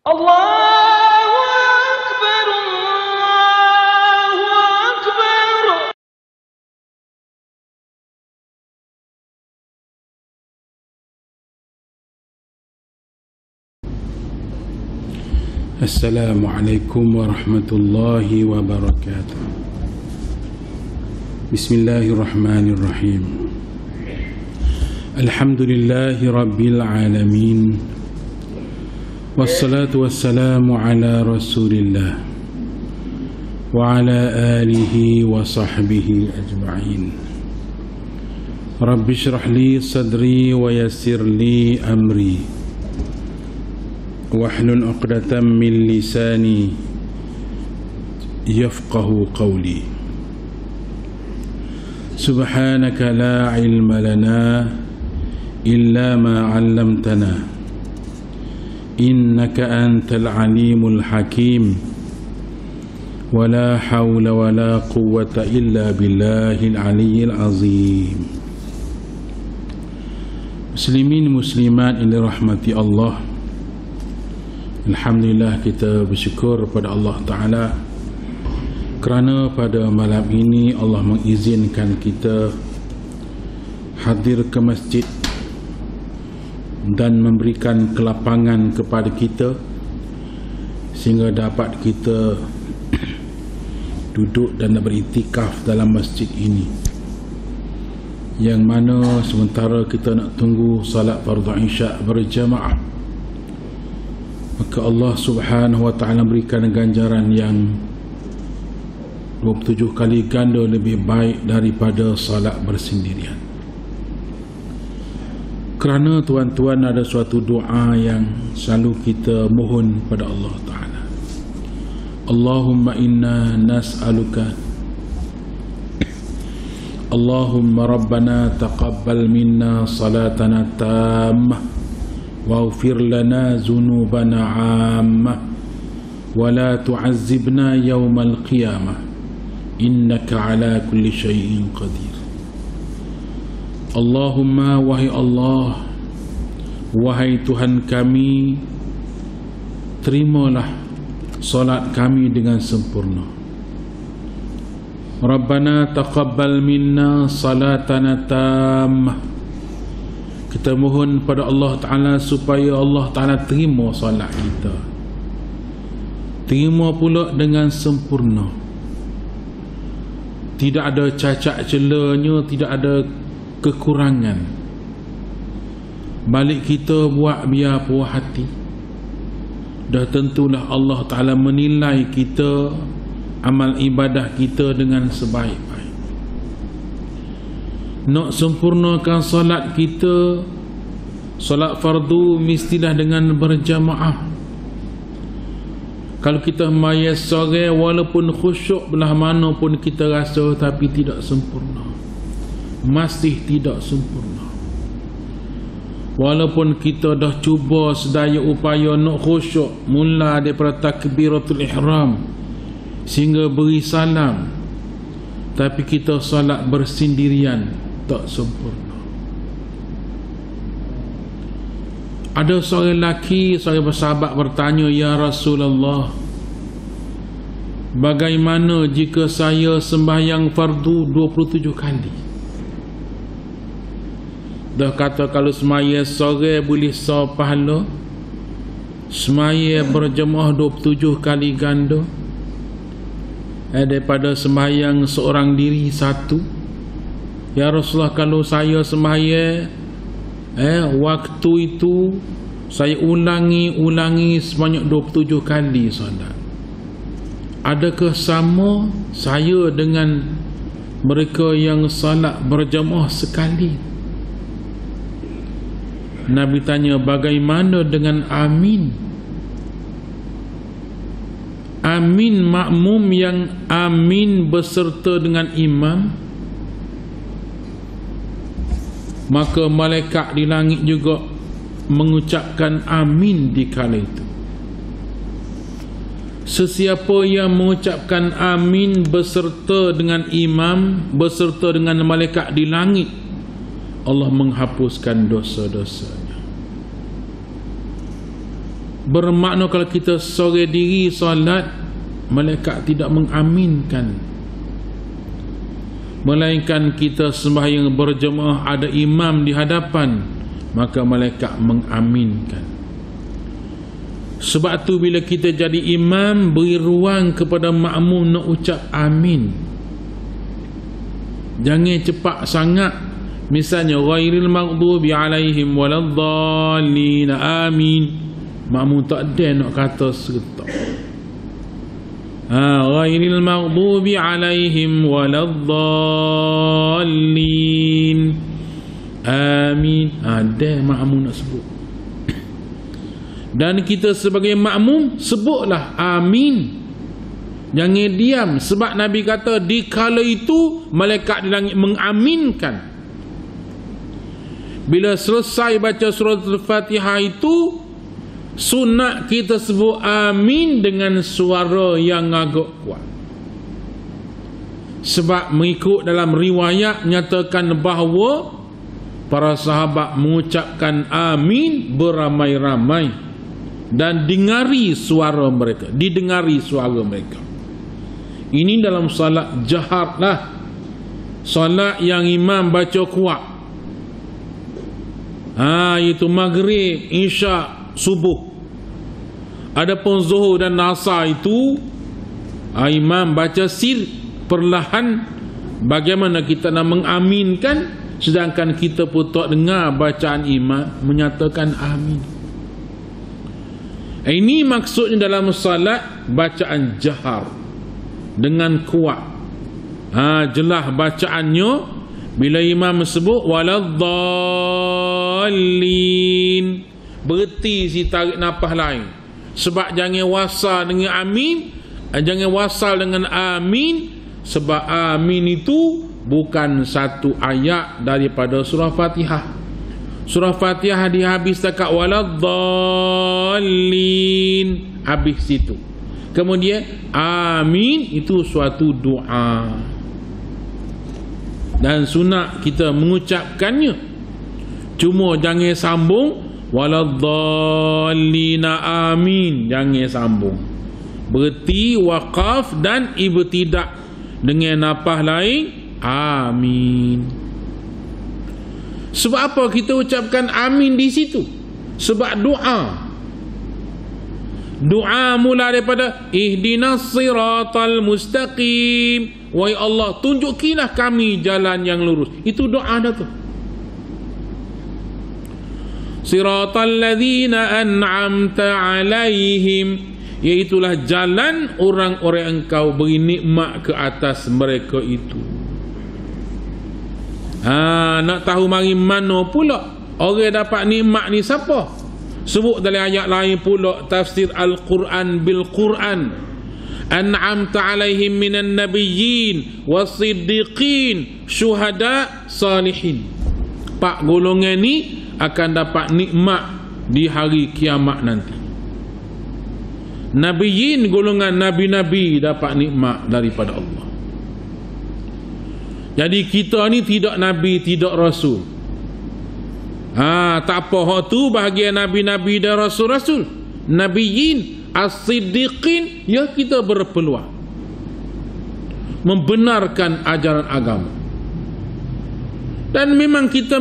Allahu Akbar, Allahu Akbar. Assalamualaikum warahmatullahi wabarakatuh. Bismillahirrahmanirrahim. Alhamdulillahi rabbil alamin. Wassalatu wassalamu ala rasulillah wa ala alihi wa sahbihi ajma'in. Rabbi shrah li sadri wa yassir li amri wahlul 'uqdatam min lisani yafqahu qawli. Subhanaka la ilma lana illa ma 'allamtana innaka antal alimul hakim. Wala hawla wala quwwata illa billahil aliyyil azim. Muslimin muslimat yang dirahmati Allah, alhamdulillah kita bersyukur pada Allah Ta'ala kerana pada malam ini Allah mengizinkan kita hadir ke masjid dan memberikan kelapangan kepada kita sehingga dapat kita duduk dan beriktikaf dalam masjid ini, yang mana sementara kita nak tunggu salat fardu isya berjamaah, maka Allah Subhanahu wa ta'ala berikan ganjaran yang 27 kali ganda lebih baik daripada salat bersendirian. Kerana tuan-tuan ada suatu doa yang selalu kita mohon pada Allah Ta'ala. Allahumma inna nas'aluka, Allahumma rabbana taqabbal minna salatana tammah waghfir lana zunubana 'ammah wa la tu'azzibna yawmal qiyamah innaka ala kulli syai'in qadir. Allahumma, wahai Allah, wahai Tuhan kami, terimalah solat kami dengan sempurna. Rabbana taqabbal minna salatana tammah. Kita mohon pada Allah Ta'ala supaya Allah Ta'ala terima solat kita, terima pula dengan sempurna, tidak ada cacat celanya, tidak ada kekurangan. Balik kita buat biar puas hati, dah tentulah Allah Ta'ala menilai kita, amal ibadah kita dengan sebaik-baik. Nak sempurnakan solat kita, solat fardu mestilah dengan berjamaah. Kalau kita mayat sore walaupun khusyuk belah mana pun kita rasa, tapi tidak sempurna, masih tidak sempurna. Walaupun kita dah cuba sedaya upaya nak khusyuk, mula daripada takbiratul ihram sehingga beri salam, tapi kita salat bersendirian, tak sempurna. Ada seorang lelaki, seorang sahabat bertanya, ya Rasulullah, bagaimana jika saya sembahyang fardu 27 kali? Dah kata kalau semaya sore boleh sah pahala, semaya berjemaah 27 kali ganda daripada sembahyang seorang diri satu. Ya Rasulullah, kalau saya semaya waktu itu saya ulangi sebanyak 27 kali solat, adakah sama saya dengan mereka yang salat berjemaah sekali? Nabi tanya, bagaimana dengan amin? Amin makmum yang amin beserta dengan imam, maka malaikat di langit juga mengucapkan amin di kala itu. Sesiapa yang mengucapkan amin beserta dengan imam, beserta dengan malaikat di langit, Allah menghapuskan dosa-dosanya. bermakna kalau kita sorang diri solat, malaikat tidak mengaminkan, melainkan kita sembahyang berjemaah ada imam di hadapan, maka malaikat mengaminkan. Sebab tu bila kita jadi imam, beri ruang kepada makmum nak ucap amin. Jangan cepat sangat. Misalnya ghairil maghdubi alaihim waladdallin, amin, makmum tak ada nak kata seretak. Ghairil maghdubi alaihim waladdallin, amin, ada makmum nak sebut. Dan kita sebagai makmum sebutlah amin, jangan diam. Sebab Nabi kata di kala itu malaikat di langit mengaminkan. Bila selesai baca surah Al-Fatihah itu, sunat kita sebut amin dengan suara yang agak kuat. Sebab mengikut dalam riwayat nyatakan bahawa para sahabat mengucapkan amin beramai-ramai dan didengari suara mereka. Ini dalam salat jahar lah, salat yang imam baca kuat. Itu maghrib, isyak, subuh. Adapun zuhur dan asar itu imam baca sir perlahan. Bagaimana kita nak mengaminkan sedangkan kita pun tak dengar bacaan imam menyatakan amin. Ini maksudnya dalam salat bacaan jahar dengan kuat. Jelas bacaannya. Bila imam sebut waladdallin, berhenti si tarik nafas lain. Sebab jangan wasal dengan amin, jangan wasal dengan amin, sebab amin itu bukan satu ayat daripada surah Fatihah. Surah Fatihah dihabis dekat waladdallin, habis situ. Kemudian amin itu suatu doa, dan sunat kita mengucapkannya. Cuma jangan sambung waladdallina amin, jangan sambung. Berhenti, waqaf dan ibtidak dengan nafas lain amin. Sebab apa kita ucapkan amin di situ? Sebab doa. Doa mula daripada ihdinas siratal mustaqim, wahai Allah tunjukilah kami jalan yang lurus. Itu doa dah tu. Siratal ladzina an'amta alaihim, iaitulah jalan orang-orang engkau beri nikmat ke atas mereka itu. Nak tahu mari mana pula orang dapat nikmat ni siapa? Sebut dalam ayat lain pula tafsir Al-Quran bil Quran. An'amta alaihim minan nabiyyin was-siddiqin syuhada salihin. 4 golongan ni akan dapat nikmat di hari kiamat nanti. Nabiyyin, golongan nabi-nabi dapat nikmat daripada Allah. Jadi kita ni tidak nabi, tidak rasul. Tak apa, hak tu bahagian nabi-nabi dan rasul-rasul. Nabiyyin, as-siddiqin, ya kita berpeluang membenarkan ajaran agama. Dan memang kita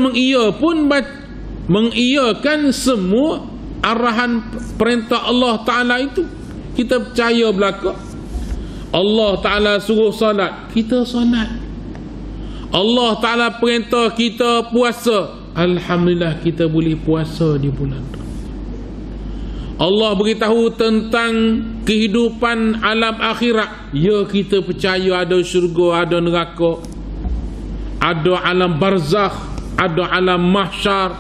mengiyakan semua arahan perintah Allah Ta'ala itu. Kita percaya belaka Allah Ta'ala suruh salat, kita salat. Allah Ta'ala perintah kita puasa, alhamdulillah kita boleh puasa di bulan Ramadan. Allah beritahu tentang kehidupan alam akhirat, ya kita percaya ada syurga, ada neraka, ada alam barzakh, ada alam mahsyar,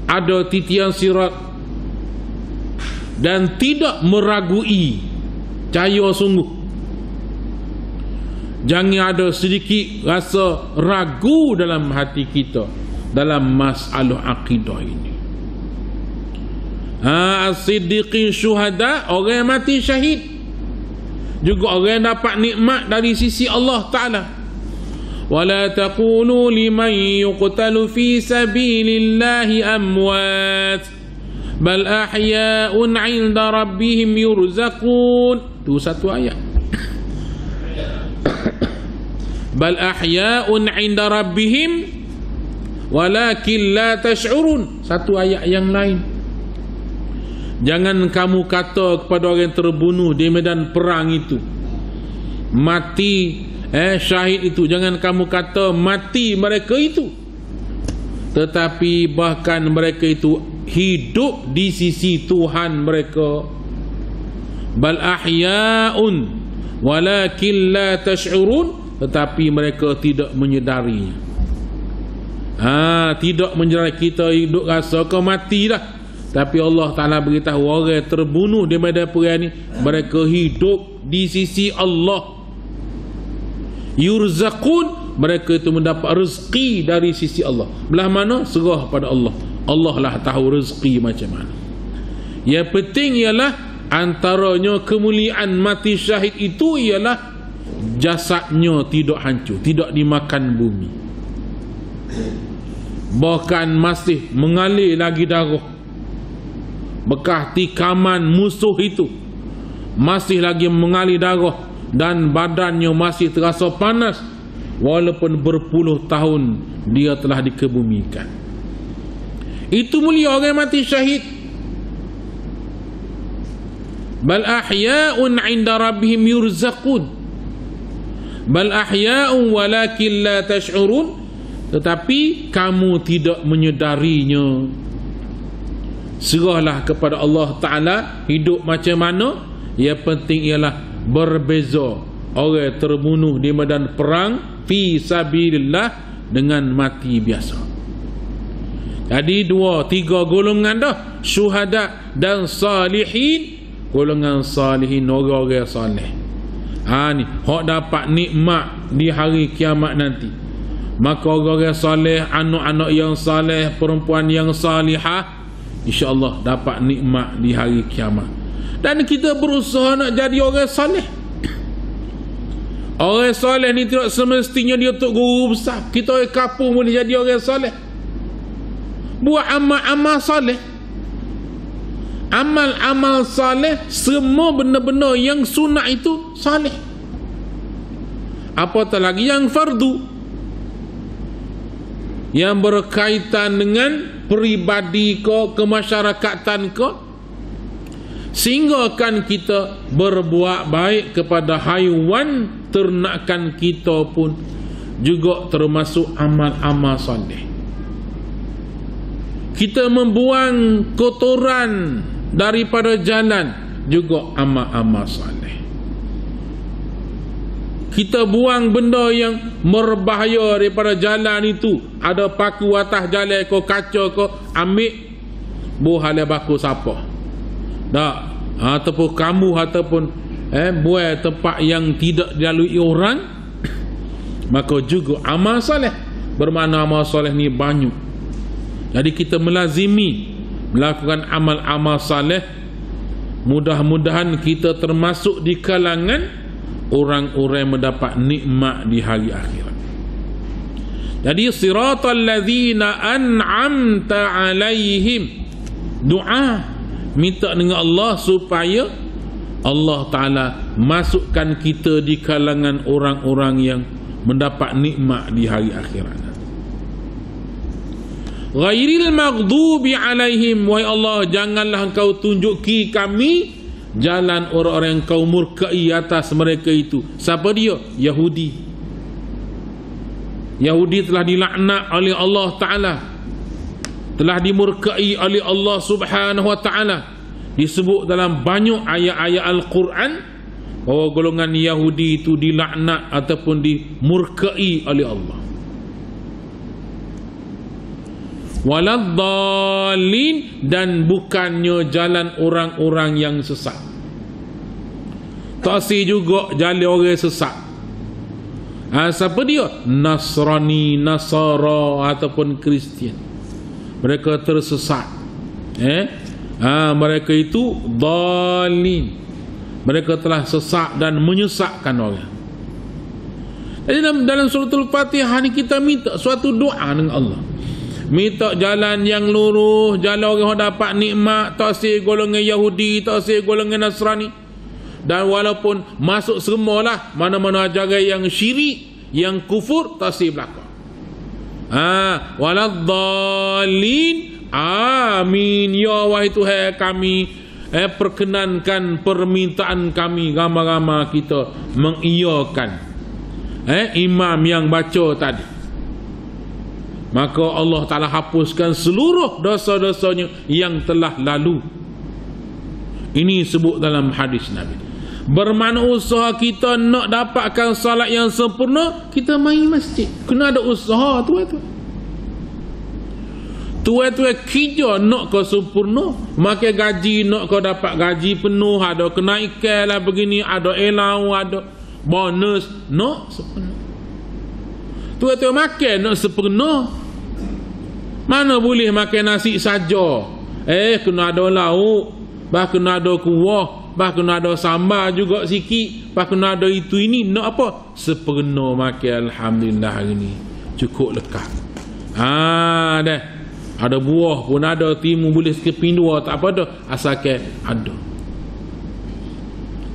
ada titian sirat, dan tidak meragui, percaya sungguh. Jangan ada sedikit rasa ragu dalam hati kita dalam masalah akidah ini. As-siddiqin syuhada, orang yang mati syahid, juga orang yang dapat nikmat dari sisi Allah Ta'ala. Wala taqulu liman yuqtalu fi sabilillahi amwat, bal ahya'un 'inda rabbihim yurzaqun. Tu satu ayat. Bal ahya'un 'inda rabbihim walakin la tash'urun. Satu ayat yang lain. Jangan kamu kata kepada orang yang terbunuh di medan perang itu, mati, syahid itu, jangan kamu kata mati mereka itu, tetapi bahkan mereka itu hidup di sisi Tuhan mereka. Bal ahya'un walakin la tash'urun, tetapi mereka tidak menyedarinya. Tidak menyedari. Kita hidup rasa kau mati dah, tapi Allah Ta'ala beritahu orang terbunuh di medan perang ni mereka hidup di sisi Allah. Yurzaqun, mereka itu mendapat rezeki dari sisi Allah. Belah mana? Serah pada Allah. Allah lah tahu rezeki macam mana. Yang penting ialah antaranya kemuliaan mati syahid itu ialah jasadnya tidak hancur, tidak dimakan bumi, bahkan masih mengalir lagi darah. Bekas tikaman musuh itu masih lagi mengalir darah dan badannya masih terasa panas walaupun berpuluh tahun dia telah dikebumikan. Itu mulia orang mati syahid. Bal ahya'un 'inda rabbihim yurzaqun. Bal ahya'un walakin la tash'urun, tetapi kamu tidak menyedarinya. Serahlah kepada Allah Ta'ala hidup macam mana. Yang penting ialah berbeza orang terbunuh di medan perang fi sabilillah dengan mati biasa. Jadi 2-3 golongan dah, syuhada dan salihin. Golongan salihin, orang-orang salih. Ni hak dapat nikmat di hari kiamat nanti. Maka orang-orang salih, anak-anak yang salih, perempuan yang salihah, InsyaAllah dapat nikmat di hari kiamat. Dan kita berusaha nak jadi orang saleh. Orang saleh ni tidak semestinya dia tok guru besar. Kita orang kampung boleh jadi orang saleh. Buat amal-amal saleh. Amal-amal saleh, semua benda-benda yang sunat itu saleh. Apatah lagi yang fardu, yang berkaitan dengan peribadi ko, kemasyarakatan ko, sehingga kan kita berbuat baik kepada haiwan ternakan kita pun juga termasuk amal-amal saleh. Kita membuang kotoran daripada jalan juga amal-amal saleh. Kita buang benda yang berbahaya daripada jalan itu, ada paku atas jalan ko, kaca ko, ambil buhalai baku siapa tak, ataupun kamu, ataupun buat tempat yang tidak dilalui orang, maka juga amal soleh. Bermakna amal soleh ni banyak. Jadi kita melazimi melakukan amal-amal soleh. Mudah-mudahan kita termasuk di kalangan orang-orang yang mendapat nikmat di hari akhirat. Jadi siratal ladzina an'amta alaihim, doa minta dengan Allah supaya Allah Ta'ala masukkan kita di kalangan orang-orang yang mendapat nikmat di hari akhirat. Ghairil maghdubi alaihim, wahai Allah, janganlah engkau tunjuki kami jalan orang-orang yang kau murkai atas mereka itu. Siapa dia? Yahudi. Yahudi telah dilaknat oleh Allah Ta'ala, telah dimurkai oleh Allah Subhanahu Wa Ta'ala. Disebut dalam banyak ayat-ayat Al-Quran bahawa golongan Yahudi itu dilaknat ataupun dimurkai oleh Allah. Waladhdallin, dan bukannya jalan orang-orang yang sesat. Taksi juga jalan orang sesat. Siapa dia? Nasrani, Nasara ataupun Kristian. Mereka tersesat. Mereka itu dhalin. Mereka telah sesat dan menyesatkan orang. Jadi dalam suratul Fatihah ni kita minta suatu doa dengan Allah. minta jalan yang lurus, jalan orang dapat nikmat, tak si golongan Yahudi, tak si golongan Nasrani. Dan walaupun masuk semualah mana-mana ajaran yang syirik, yang kufur, tak si belakang. Waladdallin, amin ya wahai Tuhan kami, perkenankan permintaan kami, ramai-ramai kita mengiyakan imam yang baca tadi. Maka Allah Ta'ala hapuskan seluruh dosa-dosanya yang telah lalu. Ini sebut dalam hadis Nabi. Bermakna usaha kita nak dapatkan salat yang sempurna, kita main masjid. Kena ada usaha tu. Tuan-tuan kerja nak kau sempurna, makan gaji nak kau dapat gaji penuh, ada kenaikan lah begini, ada elau, ada bonus, nak sempurna. Tuan-tuan makan nak sempurna. Mana boleh makan nasi saja? Kena ada lauk, bah kena ada kuah, bah kena ada sambal juga sikit, bah kena ada itu ini. Nak apa? Sempurna makan, alhamdulillah hari ni cukup lekat. Dah. Ada buah pun ada, timu boleh sekeping dua, tak apa dah, asalkan ada.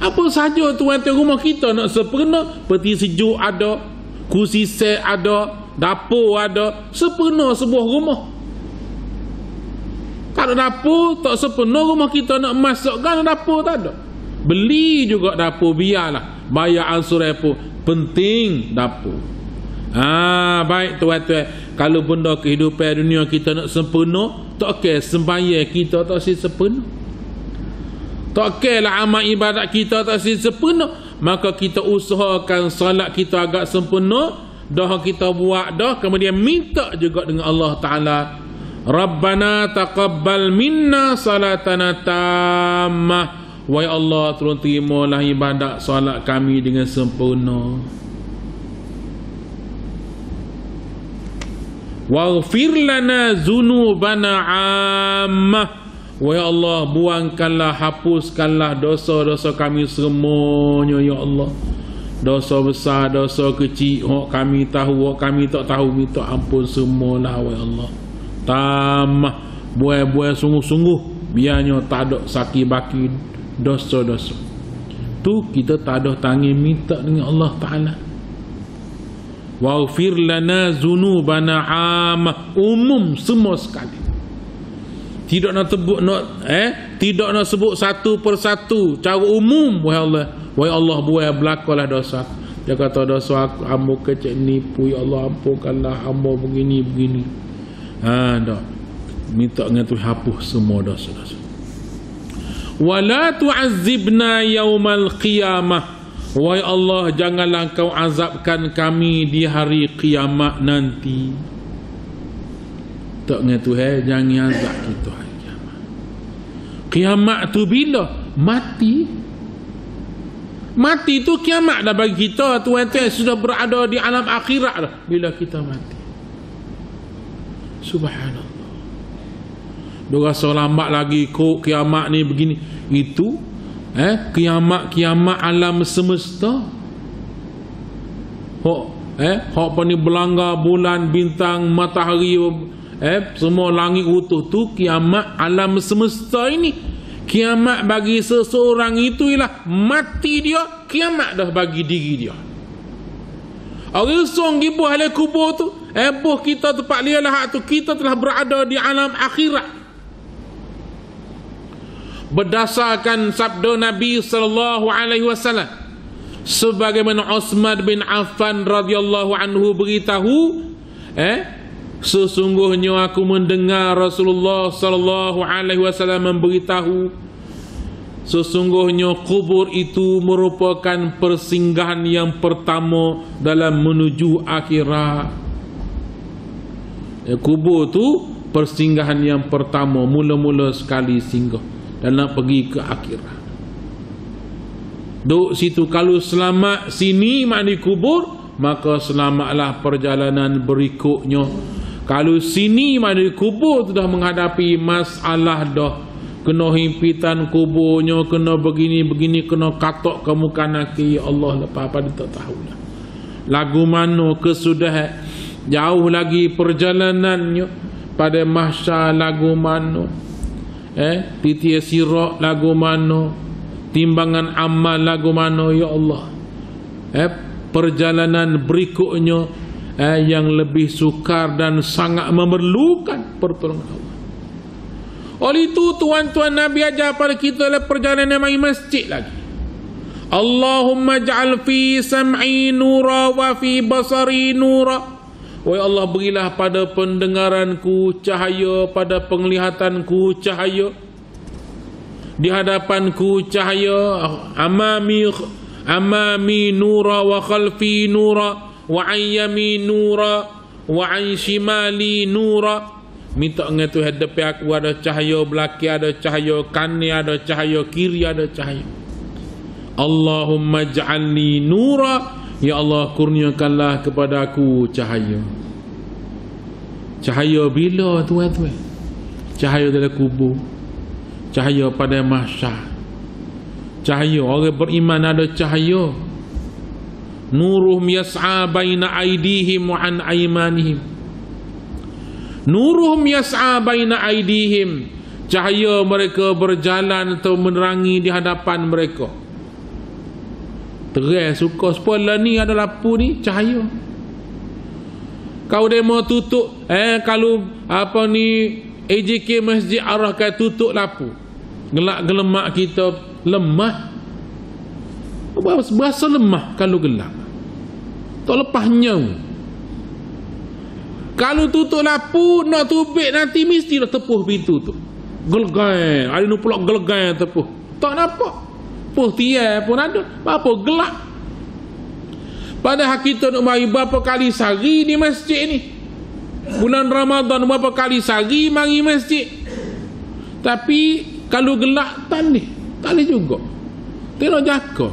Apa saja tuan-tuan rumah kita nak sempurna, peti sejuk ada, kursi set ada, dapur ada, sempurna sebuah rumah. Kalau dapur tak sempurna, rumah kita nak masukkan dapur tak ada. Beli juga dapur, biarlah bayar ansuran pun, penting dapur. Baik tuan-tuan, kalau benda kehidupan dunia kita nak sempurna, tak kira sembahyang kita tak sempurna, tak kira lah amal ibadat kita tak sempurna, maka kita usahakan salat kita agak sempurna. Dah kita buat dah, kemudian minta juga dengan Allah Ta'ala, Rabbana taqabbal minna salatana tammah. Wahai Allah, tolong terimalah ibadat salat kami dengan sempurna. Waghfir lana zunubana ammah. Wahai Allah, buangkanlah, hapuskanlah dosa-dosa kami semuanya ya Allah. Dosa besar, dosa kecil, hak kami tahu, hak kami tak tahu, minta ampun semualah wahai Allah. Tamah, buai-buai sungguh-sungguh, biarnya tak ada sakit baki dosa-dosa. Tu kita tak ada tangan minta dengan Allah Ta'ala. Waghfir lana zunubana ammah, umum semua sekali. Tidak nak sebut tidak nak sebut satu persatu, cara umum. Wahai Allah, buat berlakulah dosa. Dia kata dosa aku, hamba kecil nipu, ya Allah ampunkanlah hamba begini. Dah minta dengan tu hapus semua dosa-dosa. Wala tu'azzibna yaumal qiyamah. Wahai Allah, janganlah kau azabkan kami di hari kiamat nanti. Tak dengan Tuhan, jangan azab kita hari kiamat. Kiamat tu bila? Mati. Mati tu kiamat dah bagi kita, tuan-tuan, sudah berada di alam akhirat dah bila kita mati. Subhanallah. Dia rasa lambat lagi kok kiamat ni begini. Itu kiamat alam semesta. Hak apa ni berlanggar bulan, bintang, matahari, semua langit utuh tu kiamat alam semesta ini. Kiamat bagi seseorang itu ialah mati dia, kiamat dah bagi diri dia. Orang song ibu ahli kubur tu, buh kita tempat dia lah tu, kita telah berada di alam akhirat. Berdasarkan sabda Nabi sallallahu alaihi wasallam, sebagaimana Utsman bin Affan radhiyallahu anhu beritahu, sesungguhnya aku mendengar Rasulullah sallallahu alaihi wasallam memberitahu, sesungguhnya kubur itu merupakan persinggahan yang pertama dalam menuju akhirat. Kubur tu persinggahan yang pertama, mula-mula sekali singgah dan nak pergi ke akhirat. Duk situ, kalau selamat sini mandi kubur, maka selamatlah perjalanan berikutnya. Kalau sini mandi kubur tu dah menghadapi masalah dah, kena himpitan kuburnya, kena begini-begini, kena katok ke muka naki, ya Allah, lepas apa dia tak tahulah. Lagu mana kesudahan, jauh lagi perjalanannya, pada mahsyar lagu mano, titia sirat lagu mano, timbangan amal lagu mano, ya Allah. Perjalanan berikutnya yang lebih sukar dan sangat memerlukan pertolongan Allah. Oleh itu tuan-tuan, Nabi ajar pada kita dalam perjalanan mai masjid lagi. Allahumma ja'al fi sam'i nura wa fi basari nura. Wahai Allah, berilah pada pendengaranku cahaya, pada penglihatanku cahaya, di hadapanku cahaya, amami nura wa khalfi nura wa ayyami nura wa an shimali nura. Minta dengan Tuhan, depan aku ada cahaya, belakang ada cahaya, kanan ada cahaya, kiri ada cahaya. Allahumma ja'alni nura, ya Allah kurniakanlah kepada aku cahaya. Cahaya bila tuan-tuan? Cahaya dalam kubur, cahaya pada mahsyar. Cahaya orang beriman ada cahaya. Nuruhum yas'a baina aydihim wa an aymanihim. Nuruhum yas'a baina aydihim. Cahaya mereka berjalan atau menerangi di hadapan mereka. Terang suka spoiler ni ada lampu ni cahaya. Kau demo tutup kalau apa ni AJK Masjid arahkan tutup lampu. Gelak gelemak kita lemah. Berasa lemah kalau gelap. Tak lepas nyau. Kalau tutup lampu nak tubik nanti mesti dah tepuh pintu tu. Gelgai, ada nu pula gelgai tepuh. Tak nampak. Puh tiai pun ada. Apa gelap. Padahal kita nak mari berapa kali sehari di masjid ni. Bulan Ramadan berapa kali sehari mari masjid. Tapi kalau gelap tak boleh juga. Tengok jaga.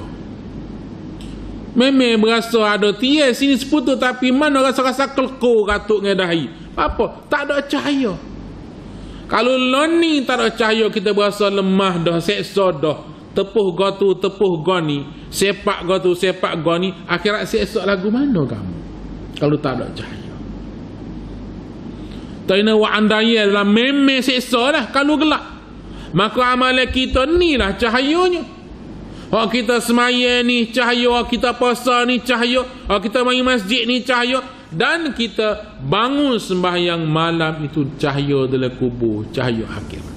Memang berasa ada tiai sini seputu, tapi mana rasa-rasa kelko katuk ngedahi. Apa? Tak ada cahaya. Kalau loni tak ada cahaya, kita berasa lemah dah, seksa dah. Tepuh gotu, tepuh goni, sepak gotu, sepak goni. Akhirat seksa lagu mana kamu? Kalau tak ada cahaya. Tak kena wa andaya dalam memang seksa lah kalau gelap. Maka amalan kita ni lah cahayanya. Hak kita semaya ni cahaya, hak kita puasa ni cahaya, hak kita mari masjid ni cahaya, dan kita bangun sembahyang malam itu cahaya dalam kubur, cahaya akhirat.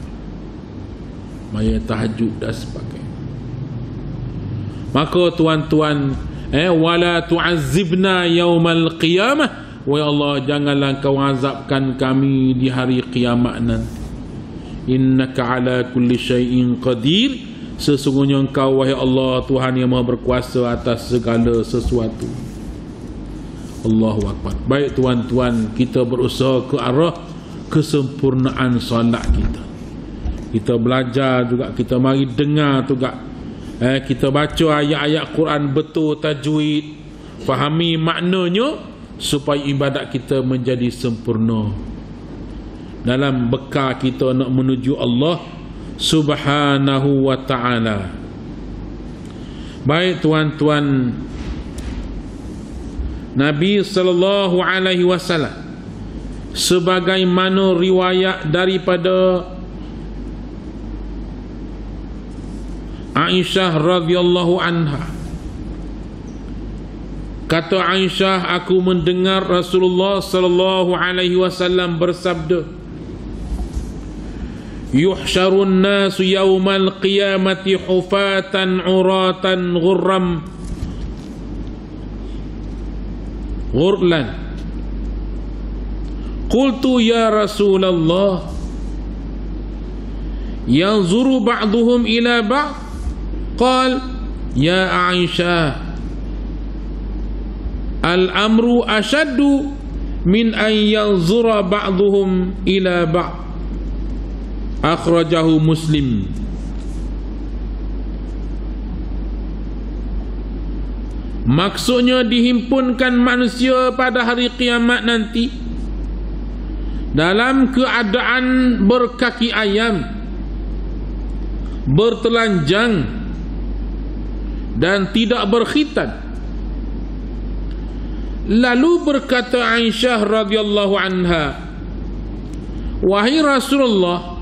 Maya tahajud dan sebagainya. Maka tuan-tuan, wala tu'azzibna yaumal qiyamah. Wahai Allah, janganlah kau azabkan kami di hari kiamat nanti. Innaka ala kulli syai'in qadir. Sesungguhnya engkau wahai Allah Tuhan yang Maha berkuasa atas segala sesuatu. Allahu Akbar. Baik tuan-tuan, kita berusaha ke arah kesempurnaan solat kita. Kita belajar juga, kita mari dengar juga. Kita baca ayat-ayat Quran betul tajwid, fahami maknanya supaya ibadat kita menjadi sempurna. Dalam bekal kita nak menuju Allah Subhanahu wa ta'ala. Baik tuan-tuan, Nabi sallallahu alaihi wasallam sebagaimana riwayat daripada Aisyah radhiyallahu anha, kata Aisyah, aku mendengar Rasulullah sallallahu alaihi wasallam bersabda, yuhsyarun nasu yawmal qiyamati hufatan uratan ghurlan. Qultu ya Rasulullah, yanzuru ba'duhum ila ba'd? Qal ya Aisyah, al-amru ashaddu min an yanzura ba'duhum ila ba'd. Akhrajahu Muslim. Maksudnya dihimpunkan manusia pada hari kiamat nanti dalam keadaan berkaki ayam, bertelanjang dan tidak berkhitan. Lalu berkata Aisyah radhiyallahu anha, wahai Rasulullah,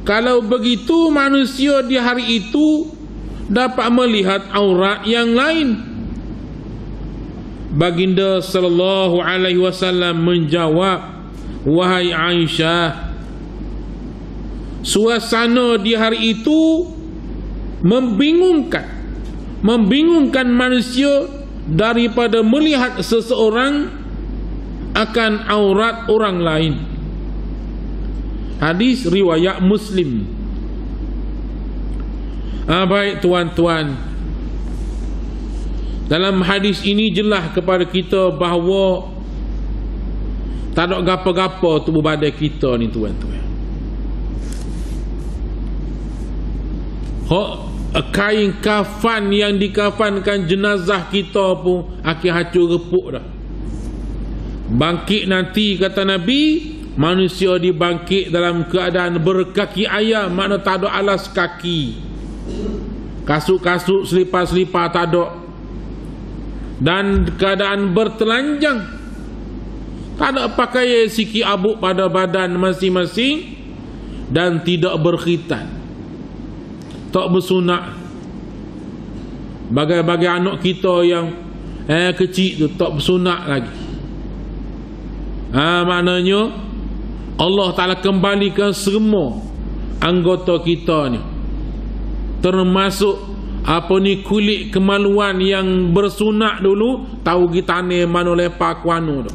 kalau begitu manusia di hari itu dapat melihat aurat yang lain. Baginda sallallahu alaihi wasallam menjawab, wahai Aisyah, suasana di hari itu membingungkan manusia daripada melihat seseorang akan aurat orang lain. Hadis riwayat Muslim. Baik tuan-tuan, dalam hadis ini jelas kepada kita bahawa tak ada gapa-gapa tubuh badan kita ni tuan-tuan. Kain kafan yang dikafankan jenazah kita pun akhir hacur repuk dah. Bangkit nanti kata Nabi, manusia dibangkit dalam keadaan berkaki ayam, makna tak ada alas kaki, kasut-kasut, selipar-selipar tak ada, dan keadaan bertelanjang, tak ada pakaian sikit abuk pada badan masing-masing, dan tidak berkhitan, tak bersunat. Bagai-bagai anak kita yang kecil tu tak bersunat lagi. Maknanya Allah Ta'ala kembalikan semua anggota kita ni, termasuk kulit kemaluan yang bersunat dulu, tahu kita ni mana lepak kuanu tu.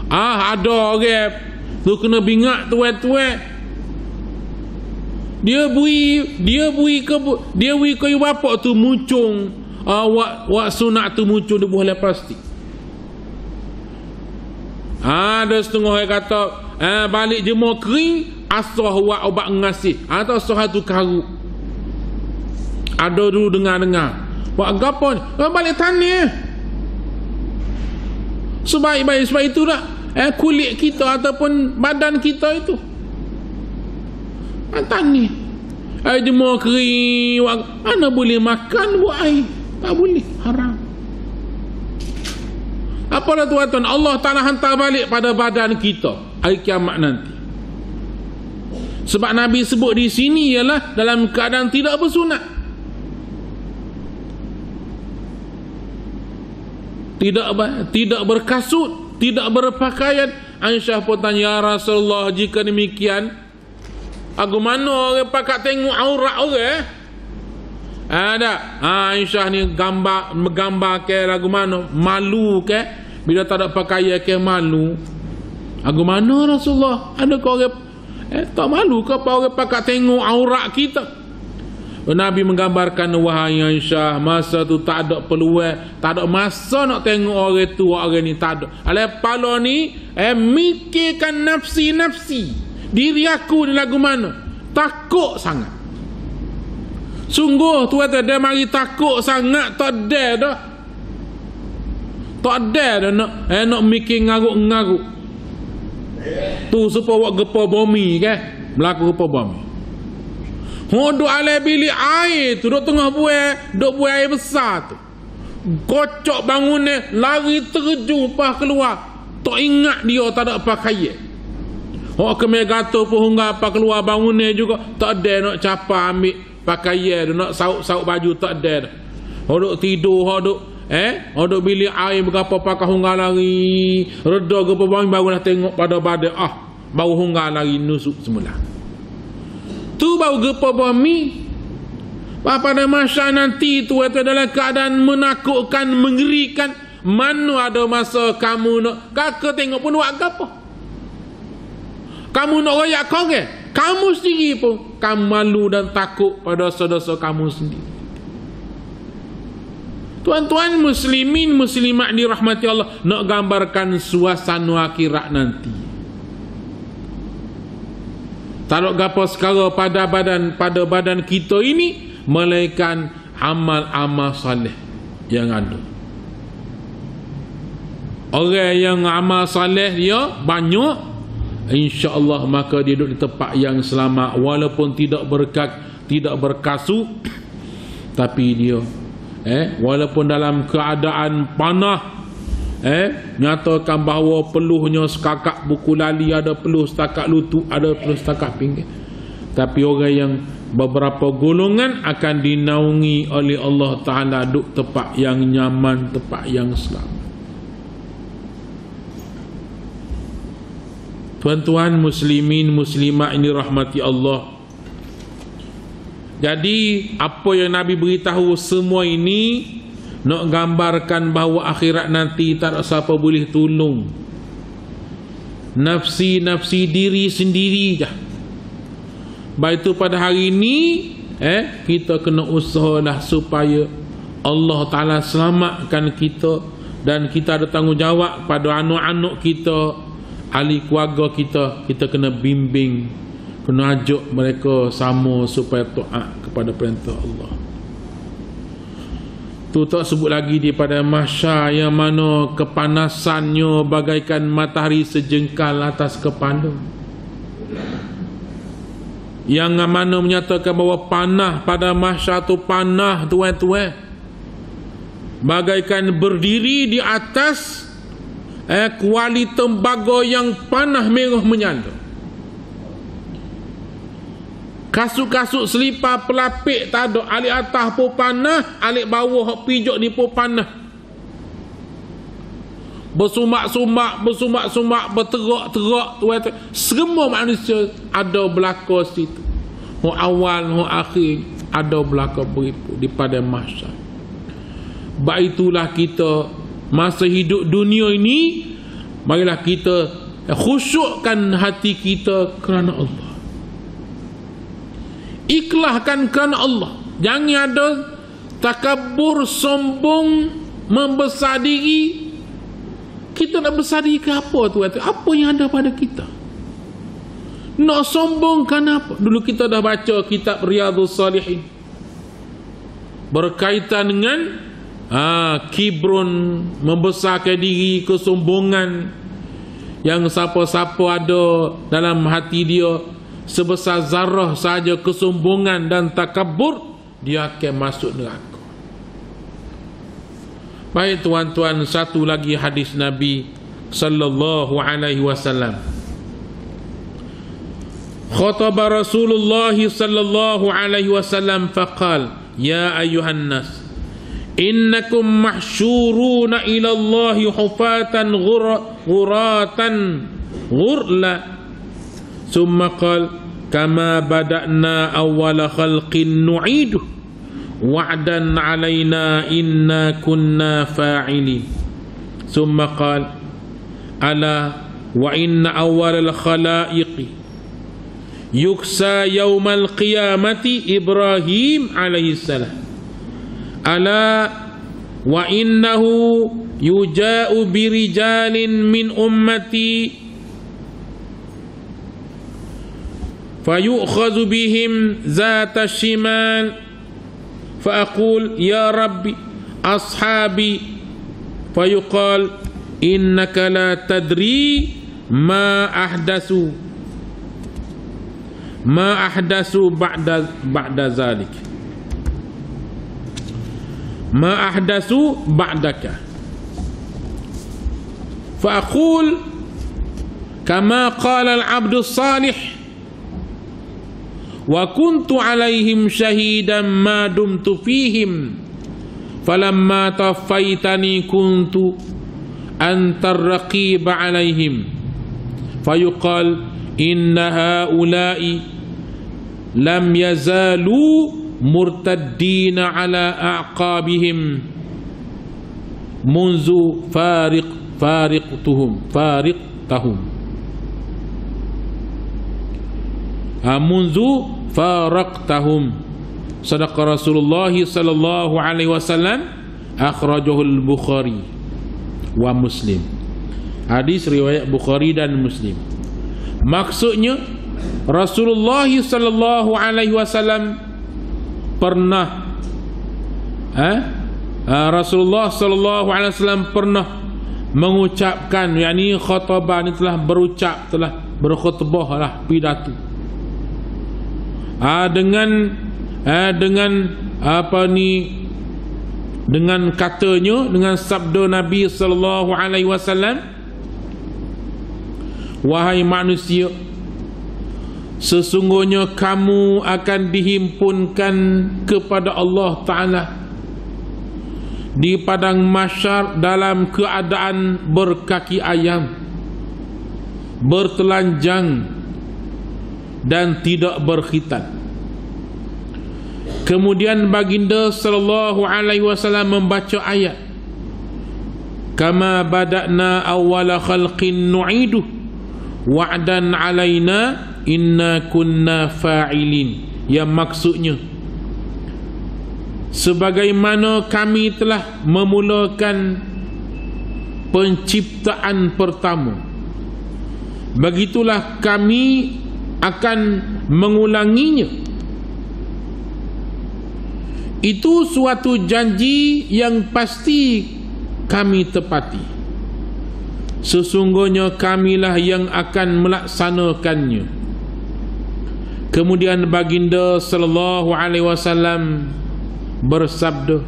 Ada orang tu kena bingat tuan-tuan, dia bui ke bapak tu muncung, wak sunat tu muncung di buah plastik. Ada setengah yang kata balik jemur kering asah wak obat ngasih atau asah tu karut. Ada dulu dengar-dengar buat gapo ni balik tani. Sebaik-baik sebab itu dah kulit kita ataupun badan kita itu tani jemur kering, mana boleh makan buat air, tak boleh, haram. Apalah tuan-tuan, Allah Ta'ala hantar balik pada badan kita hari kiamat nanti. Sebab Nabi sebut di sini ialah dalam keadaan tidak bersunat, tidak berkasut, tidak berpakaian. Aisyah pun tanya, ya Rasulullah, jika demikian, aku mana orang pakat tengok aurat orang? Ada. Aisyah ni menggambar ke lagu mana? Malu ke? Bila tak ada pakaian ke malu? Lagu mana Rasulullah? Ada kau orang tak malu ke apa orang pakat tengok aurat kita? Nabi menggambarkan, wahai Aisyah, masa tu tak ada peluang, tak ada masa nak tengok orang tu, orang ni tak ada. Alepala ni mikirkan nafsi-nafsi, diri aku ni lagu mana? Takut sangat. Sungguh tuan-tuan, dia mari takut sangat, tak ada dah. Tak ada dah nak mikir ngaruk-ngaruk. Tu supaya buat gepa bumi ke? Berlaku gepa bumi. Duk alai bilik air tu, duk tengah buai air besar tu. Kocok bangunnya, lari terjun pas keluar. Tak ingat dia tak ada pakaian. Kemai gato pun hingga apa keluar bangunnya juga, tak ada nak capa ambil pakaian, nak sauk-sauk baju, tak ada. Duk tidur, duk bilik air berapa pakai hingga lari. Reda ke pebang barulah tengok pada badan. Baru hingga lari nusuk semula. Tu baru gepa bumi. Pada masa nanti tu dalam keadaan menakutkan, mengerikan. Mana ada masa kamu nak kakak tengok pun buat apa? Kamu nak royak korang, kamu sendiri pun kamu malu dan takut pada dosa-dosa kamu sendiri. Tuan-tuan muslimin muslimat dirahmati Allah, nak gambarkan suasana akhirat nanti. Tak ada gapo sekara pada badan kita ini, melainkan amal-amal salih yang ada. Orang yang amal salih dia banyak, insya-Allah maka dia duduk di tempat yang selamat, walaupun tidak berkasut, tapi dia walaupun dalam keadaan panah, nyatakan bahawa peluhnya sekakak buku lali, ada peluh setakat lutut, ada peluh setakat pinggir. Tapi orang yang beberapa golongan akan dinaungi oleh Allah Ta'ala duduk tempat yang nyaman, tempat yang selamat. Tuan-tuan muslimin muslimat ini rahmati Allah. Jadi apa yang Nabi beritahu semua ini nak gambarkan bahawa akhirat nanti tak ada siapa boleh tolong. Nafsi diri sendiri je. Baik itu pada hari ini kita kena usahalah supaya Allah Ta'ala selamatkan kita, dan kita ada tanggungjawab pada anak-anak kita, ahli keluarga kita. Kita kena bimbing, kena ajak mereka sama supaya taat kepada perintah Allah. Tu tak sebut lagi daripada mahsyar yang mana kepanasannya bagaikan matahari sejengkal atas kepala, yang mana menyatakan bahawa panah pada mahsyar tu, panah tuan-tuan, bagaikan berdiri di atas kuali tembaga yang panah merah menyala. Kasut-kasut selipar pelapik tak ada, alik atas pun panah, alik bawah pijak ni pun panah. Bersumak-sumak, berterak-terak, semua manusia ada belaka situ. Awal, akhir ada belaka beribu di pada mahsyar. Baik itulah kita masa hidup dunia ini, marilah kita khusyukkan hati kita kerana Allah. Ikhlaskan kerana Allah. Jangan ada takabur, sombong, membesar diri. Kita nak besar diri ke apa tu? Apa yang ada pada kita? Nak sombong kenapa? Dulu kita dah baca kitab Riyadhus Salihin berkaitan dengan kibrun, membesarkan diri, kesombongan, yang siapa-siapa ada dalam hati dia sebesar zarah saja kesombongan dan takabur, dia akan masuk neraka. Baik tuan-tuan, satu lagi hadis Nabi sallallahu alaihi wasallam. Khataba Rasulullah sallallahu alaihi wasallam faqal, ya ayuhan nas, innakum mahsyuruna ila Allah hufatan ghuratan ghurla. Summa qal, kama bada'na awwala khalqin nu'iduh wa'dan 'alaina inna kunna fa'ilin. Summa qal, ala wa inna awwalal khalaiqi yuksa yawmal qiyamati Ibrahim alaihi salam. Ala wa innahu yuja'u birijalin min ummati fayu'khadhu bihim zata shimal fa'aqul ya rabbi ashabi fayuqal innaka la tadri ma ahdasu ba'da zalik, ma ahdasu ba'daka. Fa'aqul kama qala al-'abdu salih wa kuntu alaihim syahidan ma dumtu fihim falamma tafaitani kuntu antar raqiba alaihim fayuqal inna haula'i lam yazalu murtaddina ala a'qabihim munzu fariqtahum munzu faraqtahum. Sadaqa Rasulullah sallallahu alaihi wasallam, akhrajahu al-Bukhari wa Muslim. Hadis riwayat Bukhari dan Muslim. Maksudnya Rasulullah sallallahu alaihi wasallam pernah Rasulullah sallallahu alaihi wasallam pernah mengucapkan, yakni khatabah ni telah berucap, telah berkhutbah lah, pidato dengan apa ni dengan katanya, dengan sabda Nabi sallallahu alaihi wasallam, wahai manusia, sesungguhnya kamu akan dihimpunkan kepada Allah Ta'ala di padang mahsyar dalam keadaan berkaki ayam, bertelanjang dan tidak berkhitan. Kemudian baginda sallallahu alaihi wasallam membaca ayat, kama bada'na awwala khalqin nu'iduh wa'dan alaina inna kunna fa'ilin, yang maksudnya sebagaimana kami telah memulakan penciptaan pertama, begitulah kami akan mengulanginya. Itu suatu janji yang pasti kami tepati. Sesungguhnya kamilah yang akan melaksanakannya. Kemudian baginda sallallahu alaihi wasallam bersabda,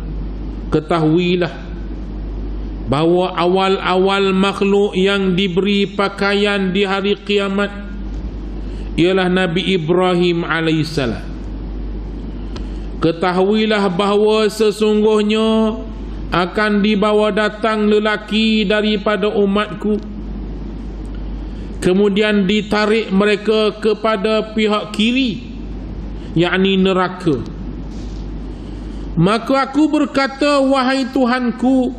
ketahuilah bahawa awal-awal makhluk yang diberi pakaian di hari kiamat ialah Nabi Ibrahim alaihissalam. Ketahuilah bahawa sesungguhnya akan dibawa datang lelaki daripada umatku, kemudian ditarik mereka kepada pihak kiri, yakni neraka. Maka aku berkata, wahai Tuhanku,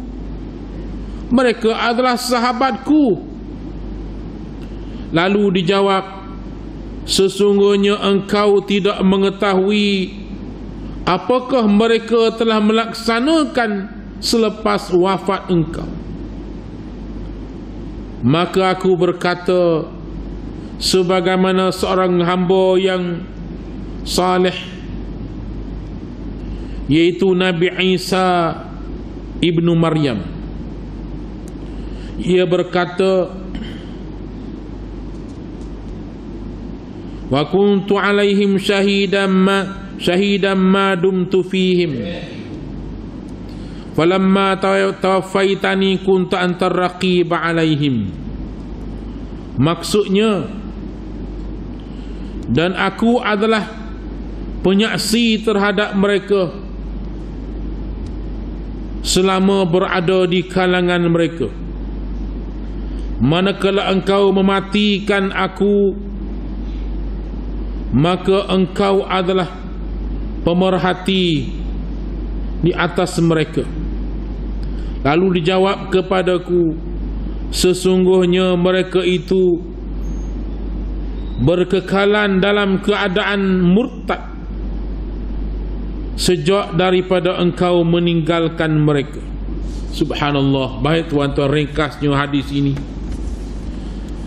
mereka adalah sahabatku. Lalu dijawab, sesungguhnya engkau tidak mengetahui apakah mereka telah melaksanakan selepas wafat engkau. Maka aku berkata, sebagaimana seorang hamba yang saleh, yaitu Nabi Isa ibnu Maryam, ia berkata, wa kuntu alaihim syahidan ma dumtu fihim falamma tawaffaitani kunta antar raqib alaihim. Maksudnya, dan aku adalah penyaksi terhadap mereka selama berada di kalangan mereka. Manakala engkau mematikan aku, maka engkau adalah pemerhati di atas mereka. Lalu dijawab kepadaku, sesungguhnya mereka itu berkekalan dalam keadaan murtad sejak daripada engkau meninggalkan mereka. Subhanallah. Baik tuan-tuan, ringkasnya hadis ini,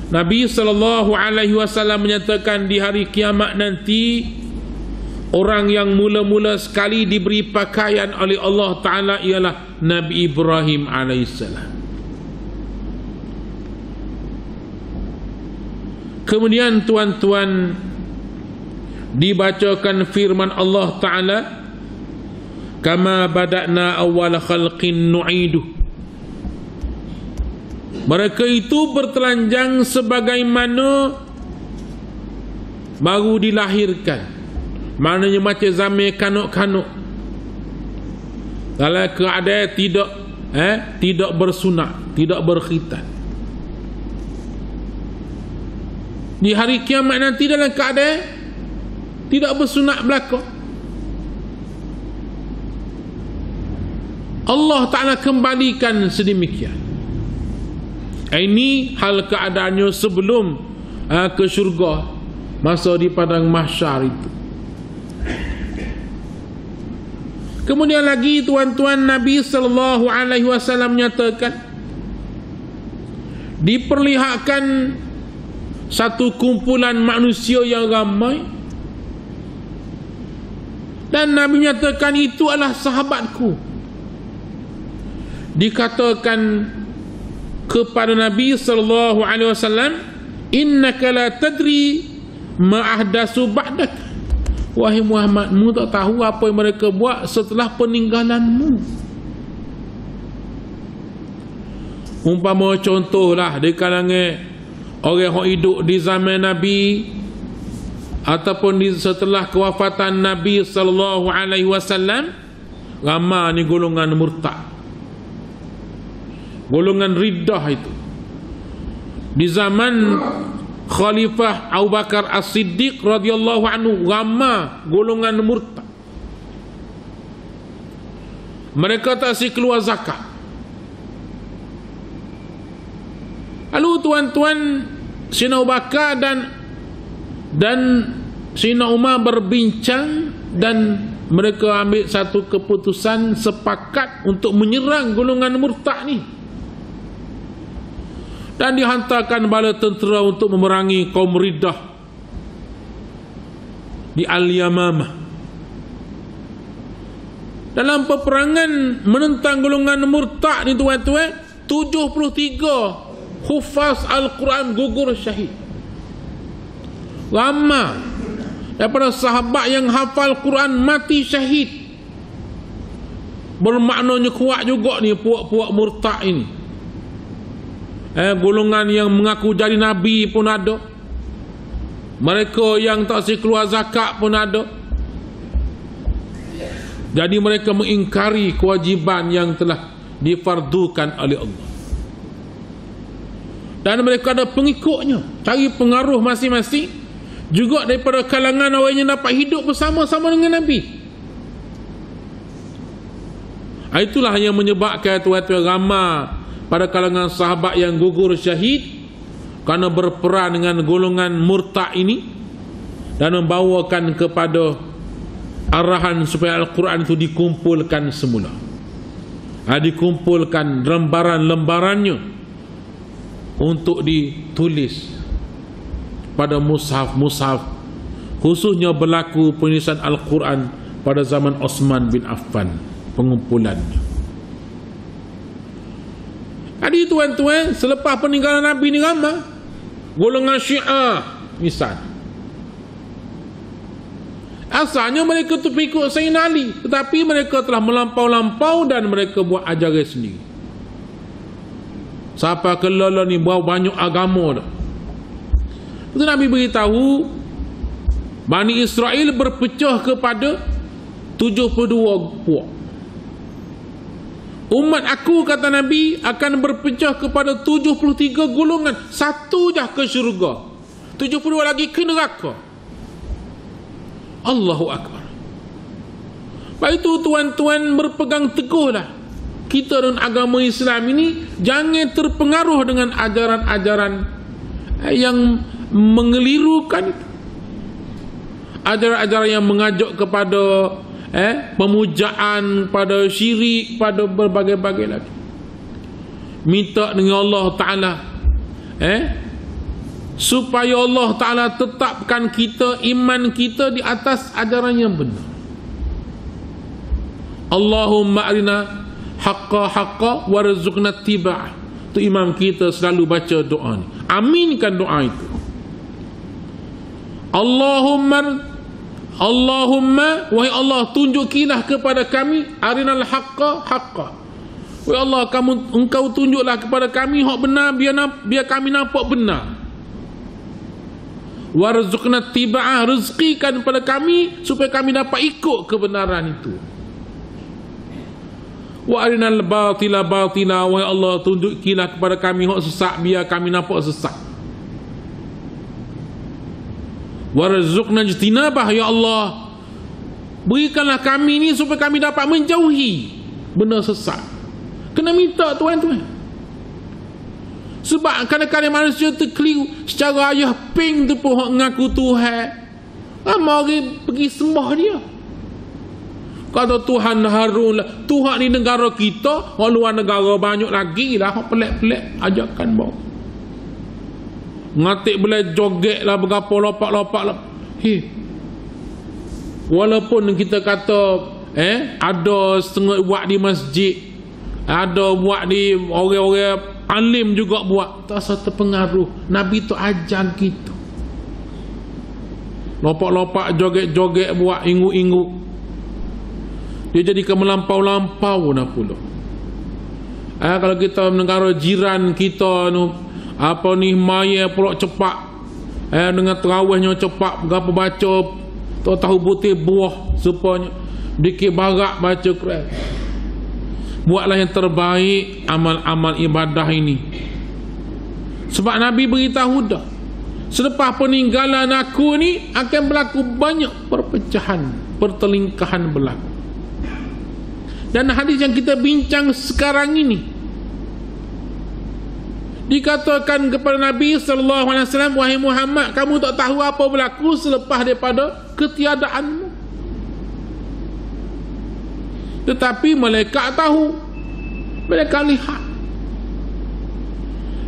Nabi sallallahu alaihi wasallam menyatakan di hari kiamat nanti, orang yang mula-mula sekali diberi pakaian oleh Allah Ta'ala ialah Nabi Ibrahim alaihissalam. Kemudian tuan-tuan, dibacakan firman Allah Ta'ala, kama bada'na awwal khalqin nu'iduh. Mereka itu bertelanjang sebagaimana baru dilahirkan. Maknanya macam zaman kanuk-kanuk, dalam keadaan tidak bersunat, tidak berkhitan. Di hari kiamat nanti dalam keadaan tidak bersunat belaka. Allah Ta'ala kembalikan sedemikian. Ini hal keadaannya sebelum ke syurga, masa di padang mahsyar itu. Kemudian lagi tuan-tuan, Nabi sallallahu alaihi wasallam menyatakan, diperlihatkan satu kumpulan manusia yang ramai, dan Nabi menyatakan itu adalah sahabatku. Dikatakan kepada Nabi sallallahu alaihi wasallam, innaka la tadri ma ahdasu ba'dak. Wahai Muhammad, mu tak tahu apa yang mereka buat setelah peninggalanmu. Umpama contohlah di kalangan orang yang hidup di zaman Nabi ataupun setelah kewafatan Nabi sallallahu alaihi wasallam, ramai ni golongan murtad, golongan riddah itu. Di zaman Khalifah Abu Bakar As-Siddiq radhiyallahu anhu, ramai golongan murtad. Mereka tak si keluar zakat. Lalu tuan-tuan, Sayyidina Abu Bakar dan Sayyidina Umar berbincang dan mereka ambil satu keputusan sepakat untuk menyerang golongan murtad ni. Dan dihantarkan bala tentera untuk memerangi kaum Riddah di Al-Yamamah. Dalam peperangan menentang golongan murtad ni tuan-tuan, 73 hufaz Al-Quran gugur syahid. Ramai daripada sahabat yang hafal Quran mati syahid. Bermaknanya kuat juga ni puak-puak murtad ini. Golongan yang mengaku jadi Nabi pun ada. Mereka yang tak si keluar zakat pun ada. Jadi mereka mengingkari kewajiban yang telah difardukan oleh Allah. Dan mereka ada pengikutnya, cari pengaruh masing-masing, juga daripada kalangan orang yang dapat hidup bersama-sama dengan Nabi. Itulah yang menyebabkan tuan-tuan ramai pada kalangan sahabat yang gugur syahid kerana berperan dengan golongan murtad ini dan membawakan kepada arahan supaya Al-Quran itu dikumpulkan semula. Dikumpulkan lembaran-lembarannya untuk ditulis pada mushaf-mushaf, khususnya berlaku penulisan Al-Quran pada zaman Osman bin Affan, pengumpulannya. Jadi tuan-tuan, selepas peninggalan Nabi ni ramai golongan Syiah misal, asalnya mereka tu ikut Sayyidina Ali, tetapi mereka telah melampau-lampau dan mereka buat ajaran sendiri. Siapa kelala ni bawa banyak agama dah. Itu Nabi beritahu Bani Israel berpecah kepada 72 puak. Umat aku, kata Nabi, akan berpecah kepada 73 golongan. Satu dah ke syurga, 72 lagi ke neraka. Allahu Akbar. Baik itu tuan-tuan, berpegang teguhlah kita dengan agama Islam ini, jangan terpengaruh dengan ajaran-ajaran yang mengelirukan itu. Ajaran-ajaran yang mengajak kepada pemujaan, pada syirik, pada berbagai-bagai lagi. Minta dengan Allah Ta'ala supaya Allah Ta'ala tetapkan kita, iman kita di atas ajaran yang benar. Allahumma arina haqqa haqqa warzuqna tiba'ah. Itu imam kita selalu baca doa ni. Aminkan doa itu. Allahumma, wahai Allah, tunjukilah kepada kami arinal haqqa haqqa. Wahai Allah, engkau tunjuklah kepada kami hak benar, biar kami nampak benar. Warzuqna tiba'ah, rezekikan kepada kami supaya kami dapat ikut kebenaran itu. Wa arinal batila batila, wahai Allah, tunjukilah kepada kami hak sesat, biar kami nampak sesat. Warzuqna ijtinabah, ya Allah, berikanlah kami ni supaya kami dapat menjauhi benda sesat. Kena minta tuan-tuan. Sebab kadang-kadang manusia terkeliru secara ayah ping tu pun hak ngaku Tuhan. Ramai orang pergi sembah dia. Kata Tuhan Harun lah. Tuhan ni negara kita, orang luar negara banyak lagi lah hak pelik-pelik ajakan bawa. Ngatik boleh joget lah, berapa lopak-lopak lah. Walaupun kita kata ada setengah buat di masjid, ada buat di orang-orang alim juga buat, tak rasa terpengaruh. Nabi tu ajar kita. Lopak-lopak joget-joget buat, inguk-inguk, dia jadi ke melampau-lampau dah pula. Kalau kita negara jiran kita nu apa ni maya pulak cepak, dengan terawihnya cepak, berapa baca tak tahu butir buah supaya dikit barak baca Quran. Buatlah yang terbaik amal-amal ibadah ini. Sebab Nabi beritahu dah, selepas peninggalan aku ni akan berlaku banyak perpecahan, pertelingkahan berlaku. Dan hadis yang kita bincang sekarang ini dikatakan kepada Nabi sallallahu alaihi wasallam, wahai Muhammad, kamu tak tahu apa berlaku selepas daripada ketiadaanmu. Tetapi malaikat tahu, malaikat lihat.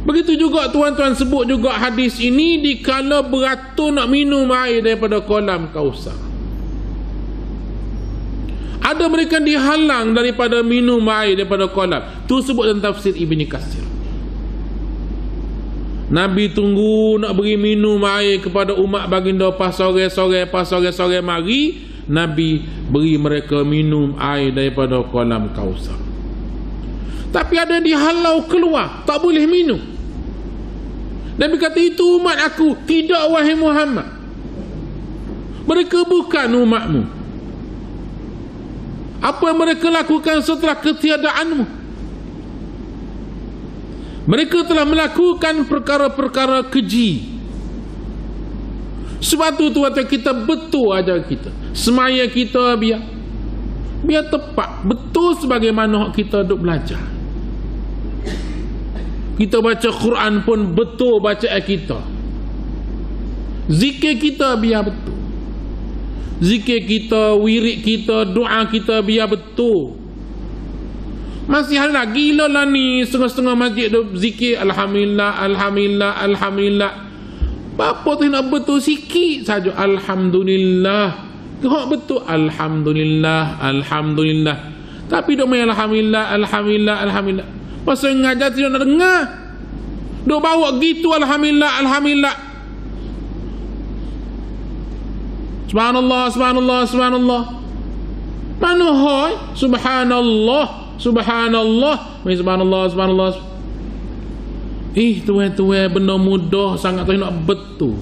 Begitu juga tuan-tuan sebut juga hadis ini dikala beratur nak minum air daripada kolam Kausar. Ada mereka dihalang daripada minum air daripada kolam. Tu sebut dalam tafsir Ibn Katsir. Nabi tunggu nak beri minum air kepada umat baginda pas sore mari. Nabi beri mereka minum air daripada kolam Kausar. Tapi ada dihalau keluar, tak boleh minum. Nabi kata, itu umat aku. Tidak, wahai Muhammad, mereka bukan umatmu. Apa yang mereka lakukan setelah ketiadaanmu? Mereka telah melakukan perkara-perkara keji. Sebab tu tuan-tuan, kita betul ajar kita. Semaya kita biar tepat, betul sebagaimana kita duk belajar. Kita baca Quran pun betul bacaan kita. Zikir kita biar betul. Zikir kita, wirid kita, doa kita biar betul. Masih ada lagi lah ni setengah-setengah masjid duk zikir alhamdulillah, alhamdulillah, alhamdulillah. Apa tu nak betul sikit saja alhamdulillah. Hak betul alhamdulillah, alhamdulillah. Tapi duk main alhamdulillah, alhamdulillah, alhamdulillah. Pasal ngajar tidak nak dengar. Duk bawa gitu alhamdulillah, alhamdulillah. Subhanallah, subhanallah, subhanallah. Mana hai? Subhanallah, subhanallah. Subhanallah, subhanallah. Tuan-tuan, benda mudah sangat tak nak betul.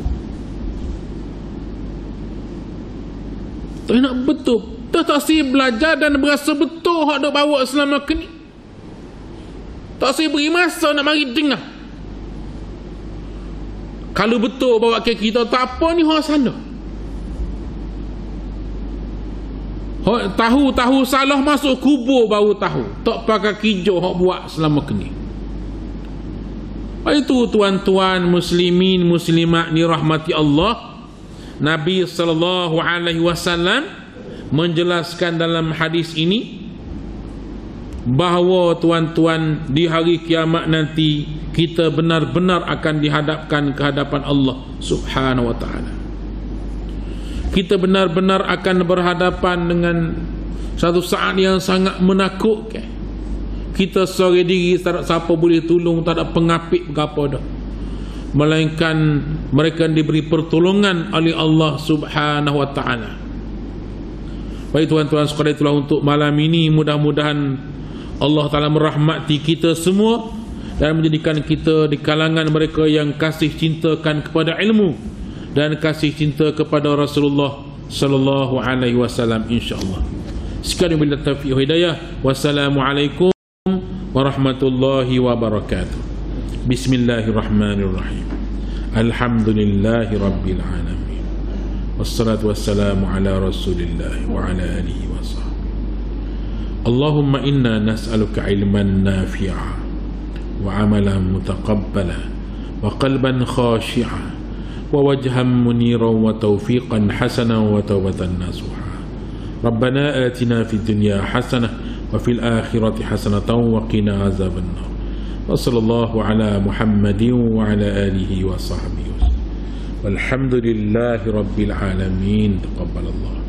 Tak nak betul. Tak si belajar dan berasa betul hak dok bawa selama kini. Tak si beri masa nak mari dengar. Kalau betul bawa ke kita tak apa ni hak sana. Hak tahu salah masuk kubur baru tahu. Tak pakai kijau hak buat selama kini. Itu tuan-tuan muslimin muslimat dirahmati Allah, Nabi sallallahu alaihi wasallam menjelaskan dalam hadis ini bahawa tuan-tuan di hari kiamat nanti kita benar-benar akan dihadapkan ke hadapan Allah Subhanahu wa taala. Kita benar-benar akan berhadapan dengan satu saat yang sangat menakutkan. Kita seorang diri tak ada siapa boleh tolong, tak ada pengapit berapa dah. Melainkan mereka diberi pertolongan oleh Allah Subhanahu wa taala. Baik tuan-tuan sekalian, itulah untuk malam ini. Mudah-mudahan Allah Ta'ala merahmati kita semua dan menjadikan kita di kalangan mereka yang kasih cintakan kepada ilmu dan kasih cinta kepada Rasulullah sallallahu alaihi wasallam, insya-Allah. Sekali bila taufiq hidayah. Wassalamualaikum warahmatullahi wabarakatuh. Bismillahirrahmanirrahim. Alhamdulillahi rabbil alamin. Wassalatu wassalamu ala rasulillah wa ala alihi wa sahbihi. Allahumma inna nas'aluka ilman nafi'a wa amalan mutaqabbala wa qalban khashi'a wa wajhan muniran wa tawfiqan hasanan wa tawbatan nasuha. Rabbana atina fid dunya hasanah wa fil akhirati hasanatan wa qina azaban nar. Wa sallallahu ala Muhammadin wa ala alihi wa sahbihi. Walhamdulillahi rabbil alamin. Taqabbalallah.